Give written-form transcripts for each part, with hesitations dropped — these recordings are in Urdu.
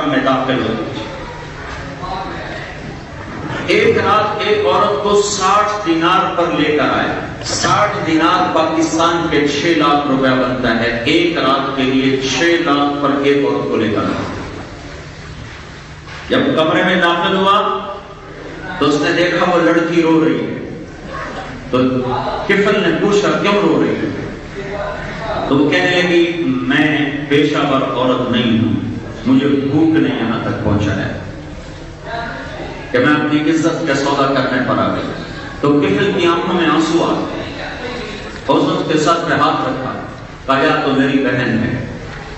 حرم میں داخل ہو. ایک رات ایک عورت کو 60 دینار پر لے کر آئے. 60 دینار پاکستان کے 6 لاکھ روپے بنتا ہے. ایک رات کے لیے 6 لاکھ پر ایک عورت کو لے کر آئے. جب کمرے میں داخل ہوا تو اس نے دیکھا وہ لڑکی رو رہی ہے. تو کفل نے پوچھا کیوں رو رہی ہے؟ تو وہ کہنے لگی میں پیشہ ور عورت نہیں ہوں, مجھے بھوک نے یہاں تک پہنچا ہے کہ میں اپنی عزت کا سودا کرنے پر آ گئی. تو کفل کی آنکھوں میں آنسو آ گئے اور اس نے اس کے سر پہ ہاتھ رکھا, کہا یا تو میری بہن ہے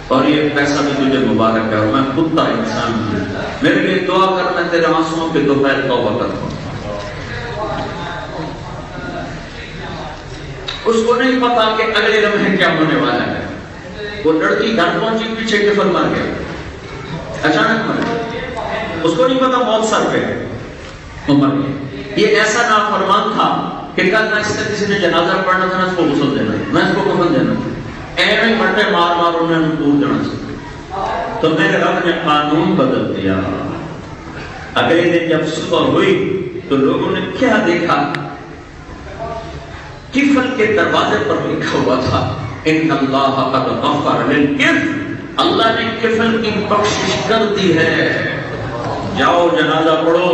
اور یہ پیسہ بھی تجھے مبارک ہے اور میں کتا انسان ہوں, میرے لیے دعا کر, میں تیرے آنسوؤں کے دوپہر توبہ کرتا ہوں. اس کو نہیں پتا کہ اگلے لمحے کیا ہونے والا ہے. وہ لڑکی گھر پہنچی, پیچھے کفل مر گیا, اچانک مر گیا. اس کو نہیں پتا موت سر پہ ہے, وہ مر گیا. یہ ایسا نافرمان تھا کہ کل میں اس کا کسی نے جنازہ پڑھنا تھا, اس کو غسل دینا, میں اس کو کفن دینا, ایویں بٹے مار مار انہوں نے دور جانا چاہیے. تو میرے رب نے قانون بدل دیا. اگلے دن جب صبح ہوئی تو لوگوں نے کیا دیکھا, کفل کے دروازے پر لکھا ہوا تھا ان اللہ قد غفر للکفل, اللہ نے کفل کی بخشش کر دی ہے, جاؤ جنازہ پڑھو,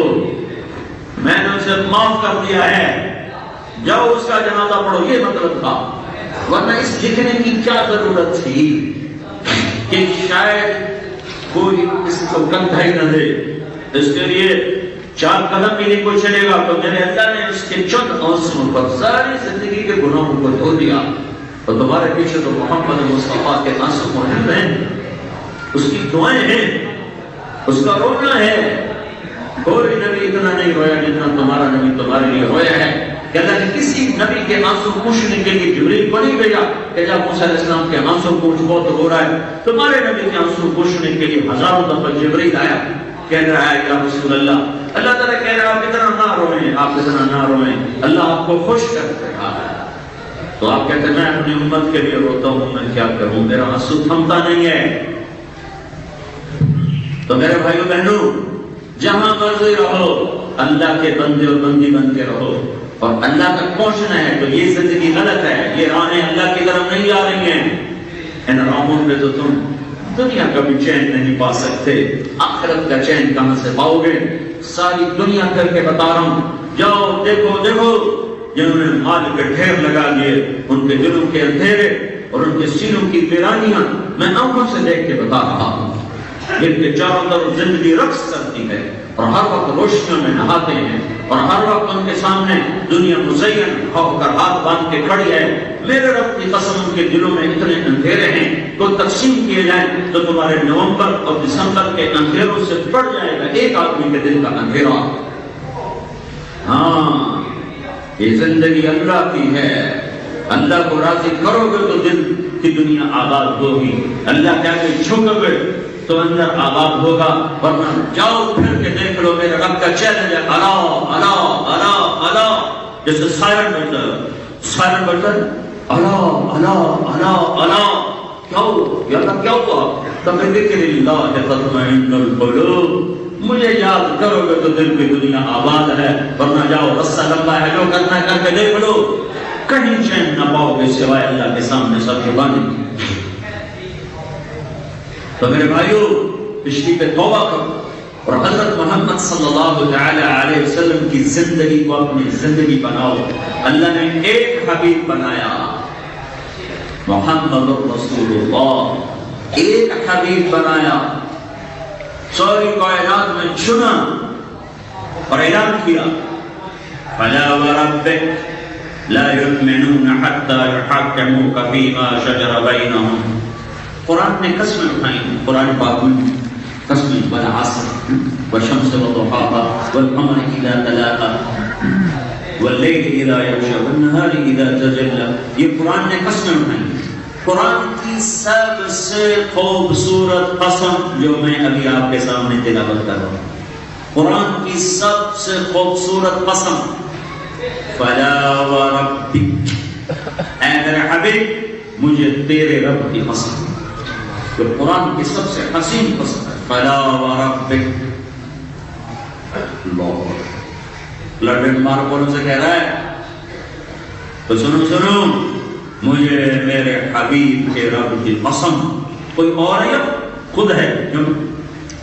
میں نے اسے معاف کر دیا ہے, جاؤ اس کا جنازہ پڑھو. یہ مطلب تھا, ورنہ اس لکھنے کی کیا ضرورت تھی کہ شاید کوئی اس کو کندھا ہی نہ دے, اس کے لیے 4 قدم بھی نہیں کوئی چلے گا. تو میرے اللہ نے اس کے چند آنسوؤں پر ساری زندگی کے گناہوں کو دھو دیا. اور تمہارے پیچھے تو محمد مصطفیٰ کے آنسو موجود ہیں, اس کی دعائیں ہیں, اس کا رونا ہے. کوئی نبی اتنا نہیں رویا جتنا تمہارا نبی تمہارے لیے رویا ہے. کہ اللہ نے کسی نبی کے آنسو پوچھنے کے لیے جبریل کو نہیں بھیجا کہ جب موسیٰ علیہ السلام کے آنسو پوچھ بہت رو رہا ہے. تمہارے نبی کے آنسو پوچھنے کے لیے ہزاروں دفعہ جبریل آیا, کہہ رہا ہے یا رسول اللہ, اللہ تعالیٰ کہہ رہا ہے آپ اتنا نہ روئیں, آپ اتنا نہ روئیں, اللہ آپ کو خوش کر رہا ہے. تو آپ کہتے ہیں میں اپنی امت کے لیے روتا ہوں, میں کیا کروں, میرا آنسو تھمتا نہیں ہے. تو میرے بھائیو بہنوں, جہاں مرضی رہو اللہ کے بندے اور بندی بن کے رہو, اور اللہ تک پہنچنا ہے. تو یہ زندگی غلط ہے, یہ راہیں اللہ کی طرف نہیں آ رہی ہیں. ان راہوں پہ تو تم دنیا کا بھی چین نہیں پا سکتے, آخرت کا چین کہاں سے پاؤ گے؟ ساری دنیا کر کے بتا رہا ہوں, جاؤ دیکھو دیکھو, جنہوں نے مال کے ڈھیر لگا دیے ان کے دلوں کے اندھیرے اور ان کے سینوں کی ویرانیاں میں آنکھوں سے دیکھ کے بتا رہا ہوں. جن کے چاروں طرف زندگی رقص کرتی ہے اور ہر وقت روشنیوں میں نہاتے ہیں اور ہر وقت ان کے سامنے دنیا مزین ہو کر ہاتھ باندھ کے کھڑی ہے. میرے رب کی قسم ان کے دلوں میں اتنے اندھیرے ہیں تو تقسیم کیے جائیں تو تمہارے نومبر اور دسمبر کے اندھیروں سے بڑھ جائے گا ایک آدمی کے دل کا اندھیرا. ہاں, یہ زندگی اللہ کی ہے, اللہ کو راضی کرو گے تو دل کی دنیا آباد ہوگی, اللہ کہہ کے جھکو گے تو اندر آباد ہوگا. ورنہ جاؤ پھر کے دیکھ لو, میرے رب کا چیلنج ہے, اللہ اللہ اللہ اللہ, جیسے سائرن بجتا ہے, سائرن بجتا ہے, اللہ اللہ اللہ اللہ. کیا ہو یا اللہ, کیا ہوا؟ تب ذکر اللہ تطمئن القلوب, مجھے یاد کرو گے تو دل کی دنیا آباد ہے. ورنہ جاؤ رستہ لمبا ہے, جو کرنا کر کے دیکھ لو, کہیں چین نہ پاؤ گے سوائے اللہ کے سامنے سب جھکانے کی. تو میرے بھائیو, پچھلی پہ توبہ کرو اور حضرت محمد صلی اللہ تعالی علیہ وسلم کی زندگی کو اپنی زندگی بناؤ. اللہ نے ایک حبیب بنایا, محمد رسول اللہ, ایک حبیب بنایا, ساری کائنات میں چنا اور اعلان کیا, فلا وربک لا یؤمنون حتی یحکموک فیما شجر بینہم. قرآن نے قسمیں اٹھائیں, قرآن پاک میں قسمیں, والعصر والشمس وضحاها والقمر اذا تلاها واللیل اذا یغشی والنہار اذا تجلی. یہ قرآن نے قسمیں اٹھائیں. قرآن کی سب سے خوبصورت قسم جو میں ابھی آپ کے سامنے تلاوت کر رہا ہوں, قرآن کی سب سے خوبصورت قسم, فلا وربک, اے میرے حبیب مجھے تیرے رب کی قسم. جو قرآن کی سب سے حسین قسم ہے, فلا وربک، لنڈن مارکولوں سے کہہ رہا ہے تو سنو مجھے میرے حبیب کے رب کی قسم، کوئی اور ہے خود ہے.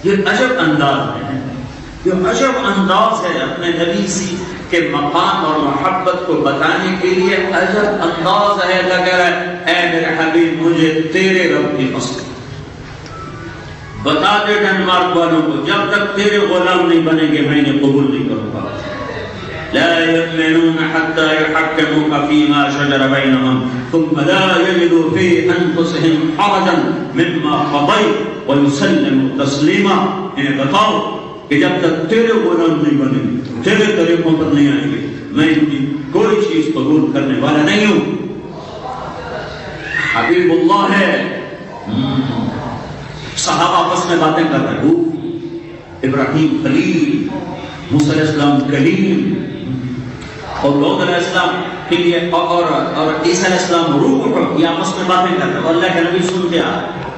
یہ عجب انداز ہے، یہ عجب انداز ہے اپنے نبی سی کے مقام اور محبت کو بتانے کے لیے. عجب انداز ہے، کہہ رہا ہے اے میرے حبیب مجھے تیرے رب کی قسم. بتا دے ڈنمارک والوں کو جب تک تیرے غلام نہیں بنیں گے میں انہیں قبول نہیں کروں گا. لا يؤمنون حتى يحكموك فيما شجر بينهم ثم لا يجدوا في انفسهم حرجا مما قضيت ويسلموا تسليما. انہیں بتاؤ کہ جب تک تیرے غلام نہیں بنیں گے، تیرے طریقوں پر نہیں آئیں گے، میں ان کی کوئی چیز قبول کرنے والا نہیں ہوں. حبیب اللہ ہے. صحابہ آپس میں باتیں کر رہے ہو، ابراہیم خلیل، موسیٰ علیہ السلام کلیم، اور لوط علیہ السلام کے لیے اور عیسیٰ علیہ السلام روح، یہ آپس میں باتیں کر رہے ہیں. اور اللہ کے نبی سنتے آ رہے ہیں.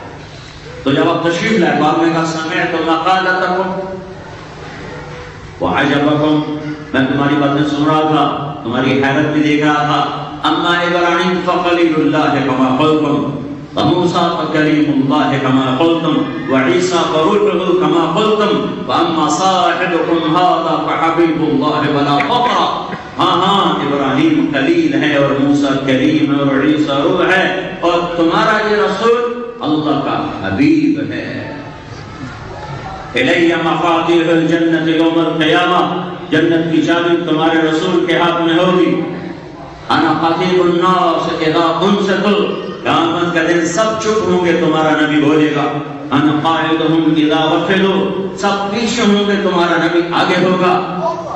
تو جب آپ تشریف لائے بعد میں کہا سمعت مقالتکم وعجبکم، میں تمہاری باتیں سن رہا تھا، تمہاری حیرت بھی دیکھ رہا تھا. اما ابراہیم فخلیل اللہ کما قلتم وموسیٰ فکلیم اللہ کما قلتم وعیسیٰ فروح کما قلتم واما صاحبکم ھذا فحبیب اللہ ولا فخر. ہاں ابراہیم خلیل ہے اور موسیٰ کریم ہے اور عیسیٰ روح ہے، اور تمہارا یہ رسول اللہ کا حبیب ہے. الی مفاتیح الجنت یوم القیامہ، جنت کی چابی تمہارے رسول کے ہاتھ میں ہوگی. انا خطیب الناس اذا انصتوا، قیامت کا دن سب چپ ہوں گے تمہارا نبی بولے گا. انا قائدہم اذا وفلوا، سب پیچھے ہوں گے تمہارا نبی آگے ہوگا.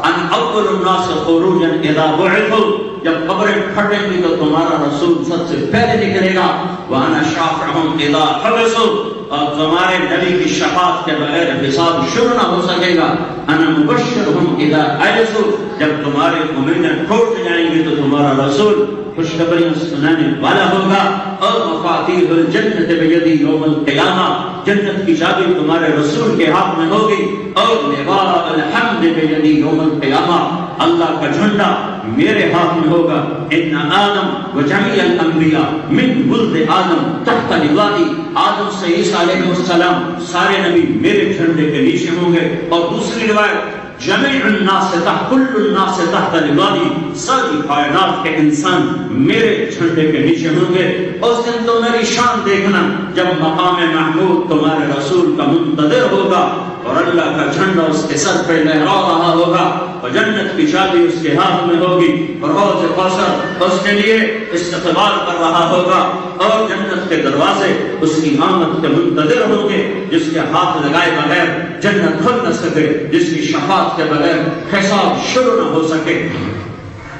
ان اول الناس خروجا اذا بعثوا، جب قبریں پھٹیں گی تو تمہارا رسول سب سے پہلے نکلے گا. وانا شافعهم اذا حبسوا، اور تمہارے نبی کی شفاعت کے بغیر حساب شروع نہ ہو سکے گا. انا مبشرهم اذا اجسوا، جب تمہارے امیدیں ٹوٹ جائیں گی تو تمہارا رسول خوشخبریاں سنانے والا ہوگا. اور مفاتیح الجنت بیدی یوم القیامہ، جنت کی چابی تمہارے رسول کے ہاتھ میں ہوگی. اور لواء الحمد بیدی یوم القیامہ، اللہ کا جھنڈا میرے ہاتھ میں ہوگا. ان آدم و جمیع الانبیاء من ولد آدم تحت لوائی، آدم سے عیسیٰ علیہ السلام سارے نبی میرے جھنڈے کے نیچے ہوں گے. اور دوسری روایت جمیع الناس تحت کل الناس تحت لوائی، ساری کائنات کے انسان میرے جھنڈے کے نیچے ہوں گے. اس دن تو میری شان دیکھنا جب مقام محمود تمہارے رسول کا منتظر ہوگا اور اللہ کا جھنڈا اس کے سر پہ لہرا رہا ہوگا اور جنت کی چابی اس کے ہاتھ میں ہوگی اور حوض کوثر اس کے لیے استقبال کر رہا ہوگا. اور جنت کے دروازے اس کی آمد کے منتظر ہوں گے. جس کے ہاتھ لگائے بغیر جنت کھل نہ سکے، جس کی شفاعت کے بغیر حساب شروع نہ ہو سکے،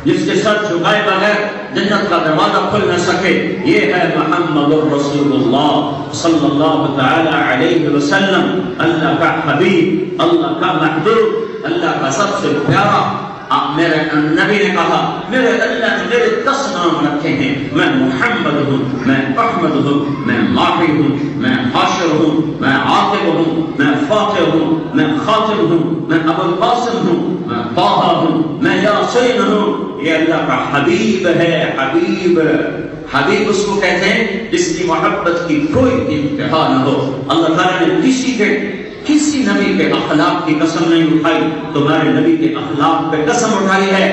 جس کے سر جھکائے بغیر جنت کا دروازہ کھل نہ سکے. یہ ہے محمد الرسول اللہ صلی اللہ تعالی علیہ وسلم، اللہ کا حبیب، اللہ کا محبوب، اللہ کا سب سے پیارا. میرے نبی نے کہا میرے اللہ نے میرے 10 نام رکھے ہیں، میں محمد ہوں، میں احمد ہوں، میں ماحی ہوں، میں حاشر ہوں، میں عاقب ہوں، میں فاتح ہوں، میں خاتم ہوں، میں ابو القاسم ہوں، میں طٰہٰ ہوں، میں یاسین ہوں. یہ اللہ کا حبیب ہے. حبیب حبیب اس کو کہتے ہیں جس کی محبت کی کوئی انتہا نہ ہو. اللہ تعالیٰ نے کسی نبی کے اخلاق کی قسم نہیں اٹھائی، تمہارے نبی کے اخلاق پہ قسم اٹھائی ہے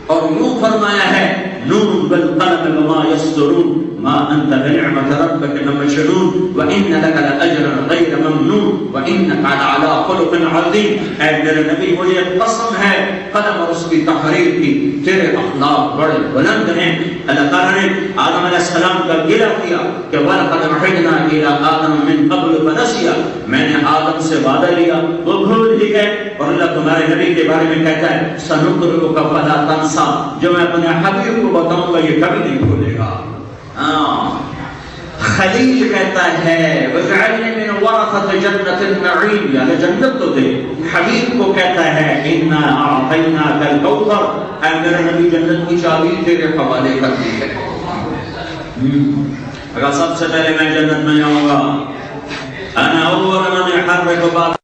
اور یوں فرمایا ہے نون بالقلم وما يسطرون ما انت بنعمت ربك لمجنون وان لك لاجرا غير ممنون وانك على خلق عظيم. اے میرے نبی مجھے قسم ہے قلم اور اس کی تحریر کی، تیرے اخلاق بڑے بلند ہیں. اللہ تعالیٰ نے آدم علیہ السلام کا گلہ کیا کہ وَلَقَدْ عَهِدْنَا إِلَىٰ آدَمَ مِن قَبْلُ فَنَسِيَ، میں نے آدم سے وعدہ لیا وہ بھول ہی گئے. اور اللہ تمہارے نبی کے بارے میں کہتا ہے سَنُقْرِئُكَ فَلَا تَنسَىٰ، جو میں اپنے حبیب کو بتاؤں گا یہ کبھی نہیں بھولے گا. خلیل کہتا ہے وَجْعَلْنِي مِنْ وَرَثَةِ جَنَّةِ النَّعِيمِ، یعنی جنت تو دے. حبیب کو کہتا ہے إِنَّا أَعْطَيْنَاكَ الْكَوْثَرَ، اے میرے نبی جنت کی چابی تیرے حوالے کر دی ہے. اگر سب سے پہلے میں جنت میں جاؤں گا انا اول من يحرك بعض